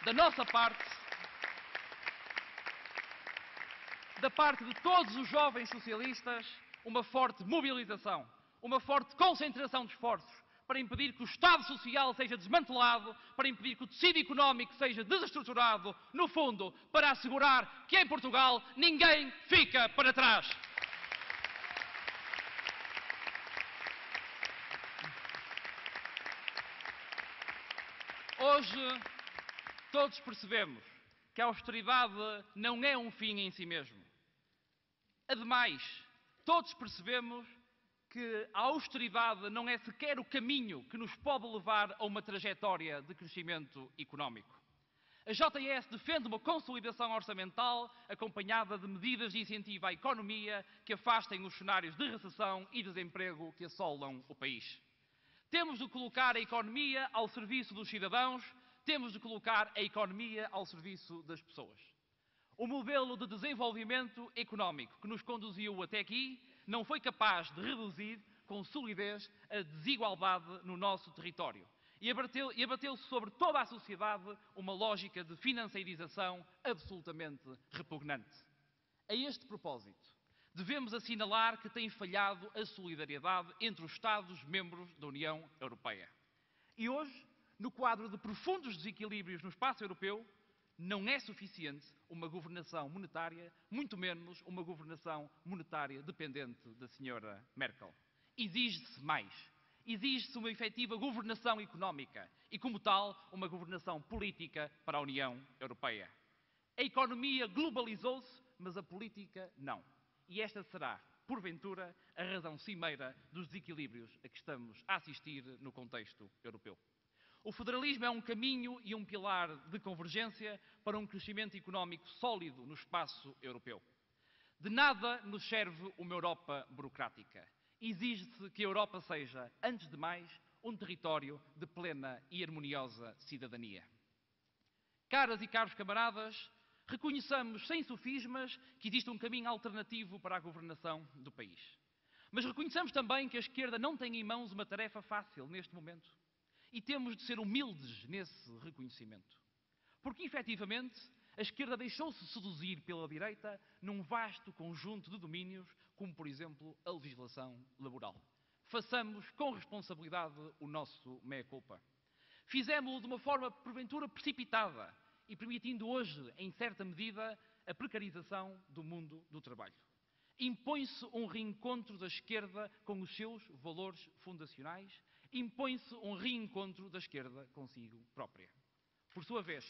da nossa parte, da parte de todos os jovens socialistas, uma forte mobilização, uma forte concentração de esforços, para impedir que o Estado Social seja desmantelado, para impedir que o tecido económico seja desestruturado, no fundo, para assegurar que em Portugal ninguém fica para trás. Hoje, todos percebemos que a austeridade não é um fim em si mesmo. Ademais, todos percebemos que a austeridade não é sequer o caminho que nos pode levar a uma trajetória de crescimento económico. A JS defende uma consolidação orçamental acompanhada de medidas de incentivo à economia que afastem os cenários de recessão e desemprego que assolam o país. Temos de colocar a economia ao serviço dos cidadãos, temos de colocar a economia ao serviço das pessoas. O modelo de desenvolvimento económico que nos conduziu até aqui não foi capaz de reduzir com solidez a desigualdade no nosso território e abateu-se sobre toda a sociedade uma lógica de financiarização absolutamente repugnante. A este propósito, devemos assinalar que tem falhado a solidariedade entre os Estados-membros da União Europeia. E hoje, no quadro de profundos desequilíbrios no espaço europeu, não é suficiente uma governação monetária, muito menos uma governação monetária dependente da senhora Merkel. Exige-se mais. Exige-se uma efetiva governação económica e, como tal, uma governação política para a União Europeia. A economia globalizou-se, mas a política não. E esta será, porventura, a razão cimeira dos desequilíbrios a que estamos a assistir no contexto europeu. O federalismo é um caminho e um pilar de convergência para um crescimento económico sólido no espaço europeu. De nada nos serve uma Europa burocrática. Exige-se que a Europa seja, antes de mais, um território de plena e harmoniosa cidadania. Caras e caros camaradas, reconheçamos sem sofismas que existe um caminho alternativo para a governação do país. Mas reconheçamos também que a esquerda não tem em mãos uma tarefa fácil neste momento. E temos de ser humildes nesse reconhecimento. Porque, efetivamente, a esquerda deixou-se seduzir pela direita num vasto conjunto de domínios, como, por exemplo, a legislação laboral. Façamos com responsabilidade o nosso meia-culpa. Fizemos-lo de uma forma, porventura, precipitada e permitindo hoje, em certa medida, a precarização do mundo do trabalho. Impõe-se um reencontro da esquerda com os seus valores fundacionais, impõe-se um reencontro da esquerda consigo própria. Por sua vez,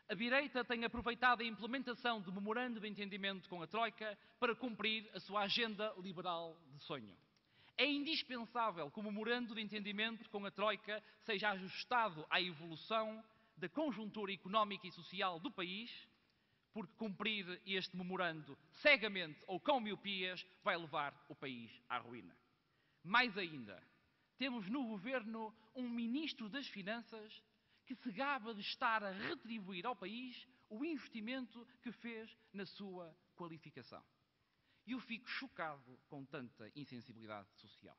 a direita tem aproveitado a implementação do memorando de entendimento com a Troika para cumprir a sua agenda liberal de sonho. É indispensável que o memorando de entendimento com a Troika seja ajustado à evolução da conjuntura económica e social do país, porque cumprir este memorando cegamente ou com miopias vai levar o país à ruína. Mais ainda, temos no Governo um Ministro das Finanças que se gaba de estar a retribuir ao país o investimento que fez na sua qualificação. E eu fico chocado com tanta insensibilidade social.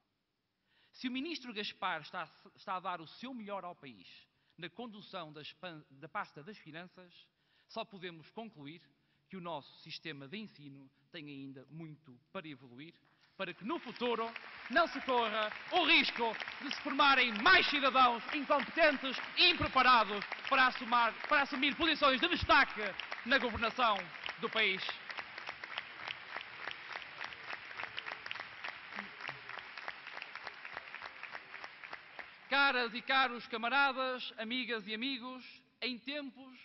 Se o Ministro Gaspar está a dar o seu melhor ao país na condução da pasta das finanças, só podemos concluir que o nosso sistema de ensino tem ainda muito para evoluir, para que no futuro não se corra o risco de se formarem mais cidadãos incompetentes e impreparados para assumir posições de destaque na governação do país. Caras e caros camaradas, amigas e amigos, em tempos,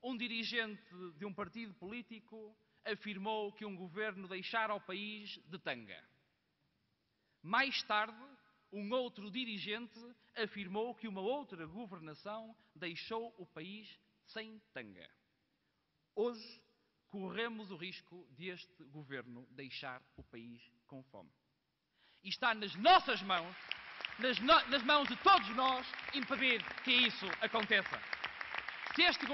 um dirigente de um partido político afirmou que um governo deixara o país de tanga. Mais tarde, um outro dirigente afirmou que uma outra governação deixou o país sem tanga. Hoje, corremos o risco de este governo deixar o país com fome. E está nas nossas mãos, nas mãos de todos nós, impedir que isso aconteça. Se este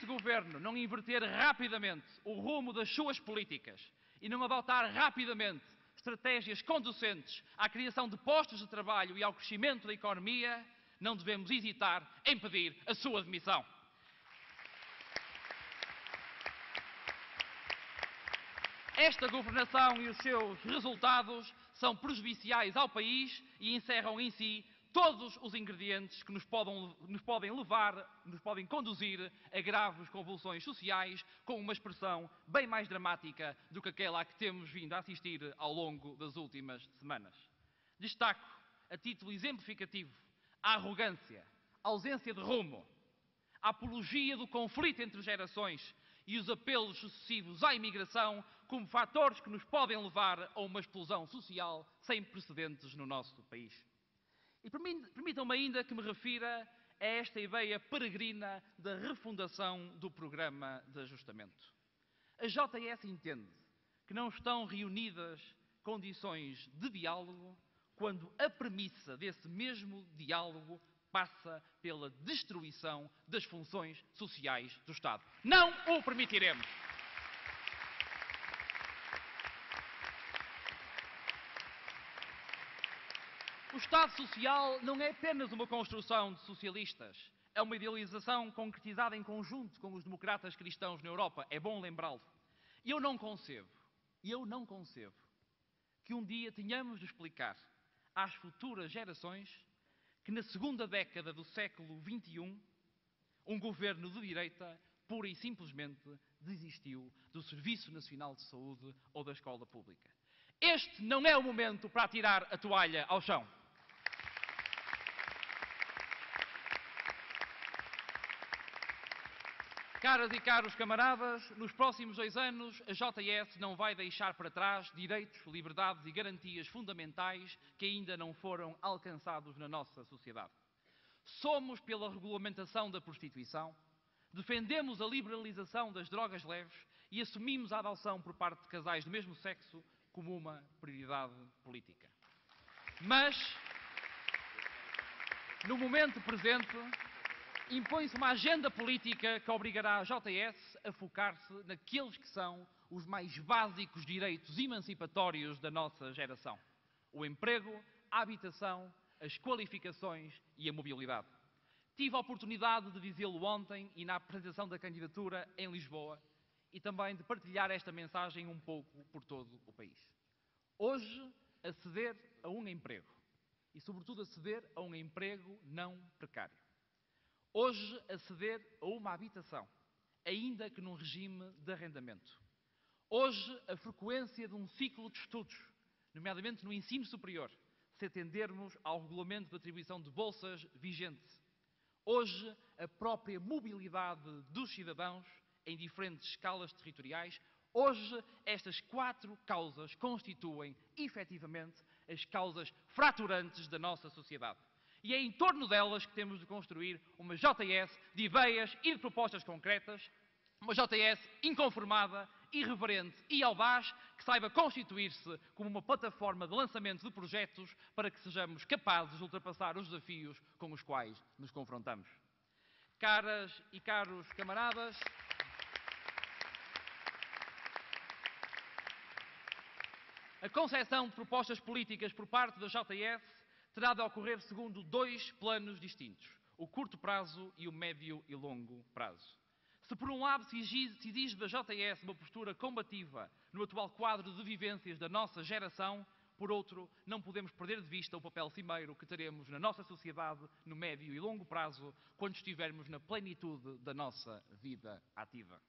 governo não inverter rapidamente o rumo das suas políticas e não adotar rapidamente estratégias conducentes à criação de postos de trabalho e ao crescimento da economia, não devemos hesitar em pedir a sua demissão. Esta governação e os seus resultados são prejudiciais ao país e encerram em si todos os ingredientes que nos podem conduzir a graves convulsões sociais, com uma expressão bem mais dramática do que aquela a que temos vindo a assistir ao longo das últimas semanas. Destaco, a título exemplificativo, a arrogância, a ausência de rumo, a apologia do conflito entre gerações e os apelos sucessivos à imigração como fatores que nos podem levar a uma explosão social sem precedentes no nosso país. E permitam-me ainda que me refira a esta ideia peregrina da refundação do programa de ajustamento. A JS entende que não estão reunidas condições de diálogo quando a premissa desse mesmo diálogo passa pela destruição das funções sociais do Estado. Não o permitiremos! O Estado Social não é apenas uma construção de socialistas. É uma idealização concretizada em conjunto com os democratas cristãos na Europa. É bom lembrá-lo. E eu não concebo que um dia tenhamos de explicar às futuras gerações que na segunda década do século XXI, um governo de direita pura e simplesmente desistiu do Serviço Nacional de Saúde ou da escola pública. Este não é o momento para atirar a toalha ao chão. Caras e caros camaradas, nos próximos 2 anos, a JS não vai deixar para trás direitos, liberdades e garantias fundamentais que ainda não foram alcançados na nossa sociedade. Somos pela regulamentação da prostituição, defendemos a liberalização das drogas leves e assumimos a adoção por parte de casais do mesmo sexo como uma prioridade política. Mas, no momento presente, impõe-se uma agenda política que obrigará a JS a focar-se naqueles que são os mais básicos direitos emancipatórios da nossa geração: o emprego, a habitação, as qualificações e a mobilidade. Tive a oportunidade de dizê-lo ontem e na apresentação da candidatura em Lisboa e também de partilhar esta mensagem um pouco por todo o país. Hoje, aceder a um emprego e, sobretudo, aceder a um emprego não precário. Hoje, aceder a uma habitação, ainda que num regime de arrendamento. Hoje, a frequência de um ciclo de estudos, nomeadamente no ensino superior, se atendermos ao regulamento de atribuição de bolsas vigente. Hoje, a própria mobilidade dos cidadãos em diferentes escalas territoriais. Hoje, estas 4 causas constituem, efetivamente, as causas fraturantes da nossa sociedade. E é em torno delas que temos de construir uma JS de ideias e de propostas concretas, uma JS inconformada, irreverente e audaz, que saiba constituir-se como uma plataforma de lançamento de projetos para que sejamos capazes de ultrapassar os desafios com os quais nos confrontamos. Caras e caros camaradas, a concepção de propostas políticas por parte da JS terá de ocorrer segundo 2 planos distintos, o curto prazo e o médio e longo prazo. Se por um lado se exige da JS uma postura combativa no atual quadro de vivências da nossa geração, por outro, não podemos perder de vista o papel cimeiro que teremos na nossa sociedade no médio e longo prazo, quando estivermos na plenitude da nossa vida ativa.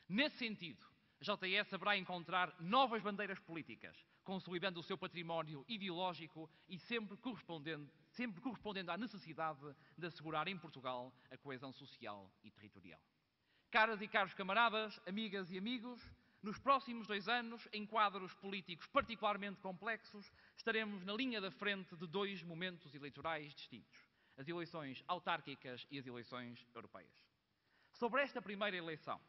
Nesse sentido, a JS saberá encontrar novas bandeiras políticas, consolidando o seu património ideológico e sempre correspondendo à necessidade de assegurar em Portugal a coesão social e territorial. Caras e caros camaradas, amigas e amigos, nos próximos 2 anos, em quadros políticos particularmente complexos, estaremos na linha da frente de 2 momentos eleitorais distintos, as eleições autárquicas e as eleições europeias. Sobre esta primeira eleição,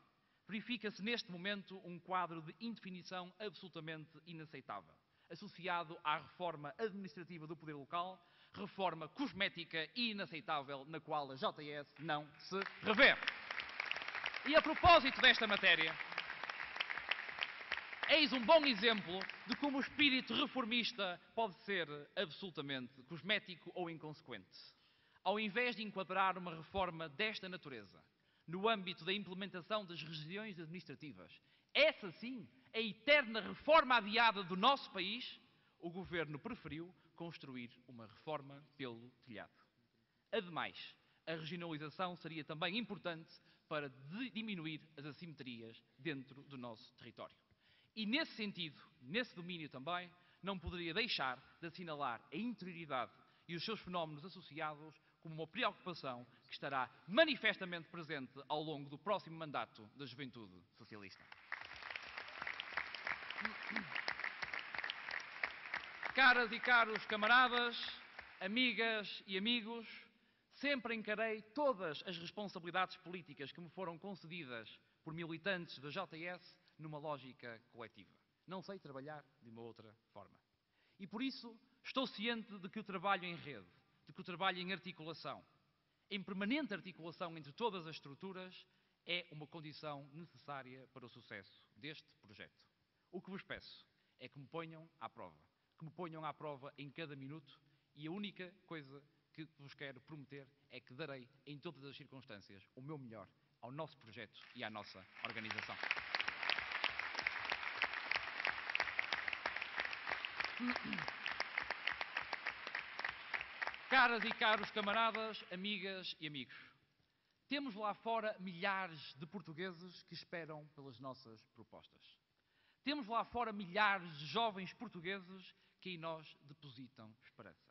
verifica-se neste momento um quadro de indefinição absolutamente inaceitável, associado à reforma administrativa do poder local, reforma cosmética e inaceitável na qual a JS não se revê. E a propósito desta matéria, eis um bom exemplo de como o espírito reformista pode ser absolutamente cosmético ou inconsequente. Ao invés de enquadrar uma reforma desta natureza no âmbito da implementação das regiões administrativas, essa sim, a eterna reforma adiada do nosso país, o Governo preferiu construir uma reforma pelo telhado. Ademais, a regionalização seria também importante para diminuir as assimetrias dentro do nosso território. E nesse sentido, nesse domínio também, não poderia deixar de assinalar a interioridade e os seus fenómenos associados como uma preocupação que estará manifestamente presente ao longo do próximo mandato da Juventude Socialista. Caras e caros camaradas, amigas e amigos, sempre encarei todas as responsabilidades políticas que me foram concedidas por militantes da JS numa lógica coletiva. Não sei trabalhar de uma outra forma. E por isso estou ciente de que o trabalho em rede, de que o trabalho em articulação, em permanente articulação entre todas as estruturas, é uma condição necessária para o sucesso deste projeto. O que vos peço é que me ponham à prova em cada minuto, e a única coisa que vos quero prometer é que darei em todas as circunstâncias o meu melhor ao nosso projeto e à nossa organização. Caras e caros camaradas, amigas e amigos, temos lá fora milhares de portugueses que esperam pelas nossas propostas. Temos lá fora milhares de jovens portugueses que em nós depositam esperança.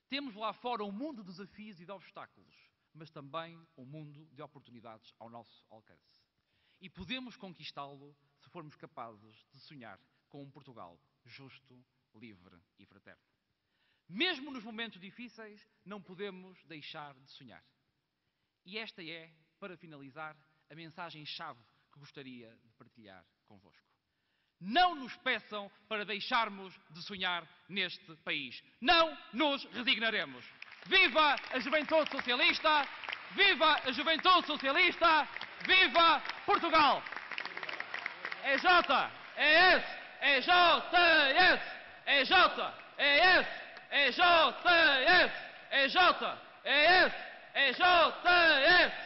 Temos lá fora um mundo de desafios e de obstáculos, mas também um mundo de oportunidades ao nosso alcance. E podemos conquistá-lo se formos capazes de sonhar com um Portugal justo, livre e fraterno. Mesmo nos momentos difíceis, não podemos deixar de sonhar. E esta é, para finalizar, a mensagem-chave que gostaria de partilhar convosco. Não nos peçam para deixarmos de sonhar neste país. Não nos resignaremos. Viva a Juventude Socialista! Viva a Juventude Socialista! Viva Portugal! É J, é S, é J, S, é J, é S, é J, S, é J, é S, É JF!